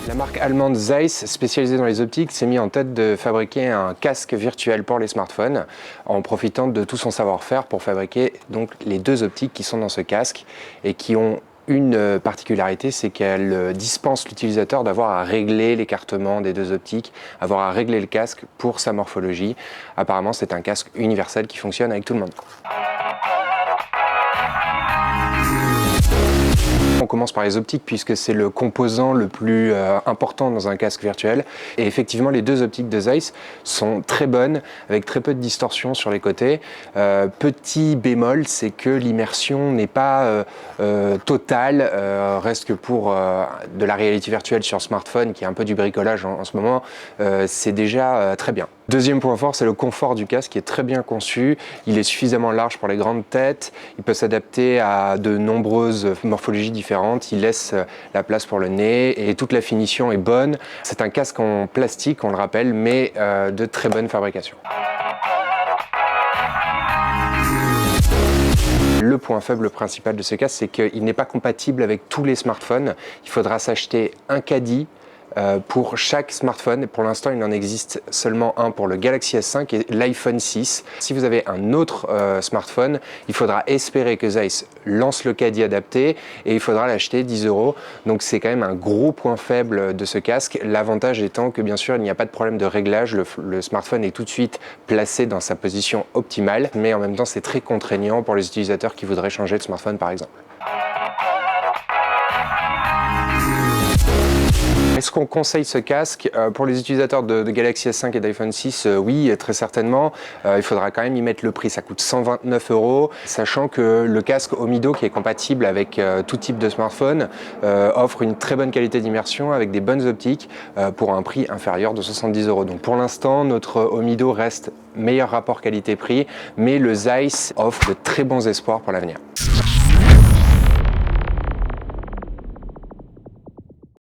La marque allemande Zeiss, spécialisée dans les optiques, s'est mise en tête de fabriquer un casque virtuel pour les smartphones en profitant de tout son savoir-faire pour fabriquer donc les deux optiques qui sont dans ce casque et qui ont une particularité, c'est qu'elle dispense l'utilisateur d'avoir à régler l'écartement des deux optiques, avoir à régler le casque pour sa morphologie. Apparemment, c'est un casque universel qui fonctionne avec tout le monde. On commence par les optiques puisque c'est le composant le plus important dans un casque virtuel. Et effectivement, les deux optiques de Zeiss sont très bonnes, avec très peu de distorsion sur les côtés. Petit bémol, c'est que l'immersion n'est pas totale, reste que pour de la réalité virtuelle sur smartphone, qui est un peu du bricolage en ce moment, c'est déjà très bien. Deuxième point fort, c'est le confort du casque qui est très bien conçu. Il est suffisamment large pour les grandes têtes. Il peut s'adapter à de nombreuses morphologies différentes. Il laisse la place pour le nez et toute la finition est bonne. C'est un casque en plastique, on le rappelle, mais de très bonne fabrication. Le point faible principal de ce casque, c'est qu'il n'est pas compatible avec tous les smartphones. Il faudra s'acheter un caddie pour chaque smartphone. Pour l'instant, il en existe seulement un pour le Galaxy S5 et l'iPhone 6. Si vous avez un autre smartphone, il faudra espérer que Zeiss lance le caddie adapté et il faudra l'acheter 10 €. Donc c'est quand même un gros point faible de ce casque. L'avantage étant que bien sûr, il n'y a pas de problème de réglage. Le smartphone est tout de suite placé dans sa position optimale, mais en même temps, c'est très contraignant pour les utilisateurs qui voudraient changer de smartphone par exemple. Est-ce qu'on conseille ce casque? Pour les utilisateurs de Galaxy S5 et d'iPhone 6, oui, très certainement. Il faudra quand même y mettre le prix, ça coûte 129 €, sachant que le casque Omido, qui est compatible avec tout type de smartphone, offre une très bonne qualité d'immersion avec des bonnes optiques pour un prix inférieur de 70 €. Donc pour l'instant, notre Omido reste meilleur rapport qualité-prix, mais le Zeiss offre de très bons espoirs pour l'avenir.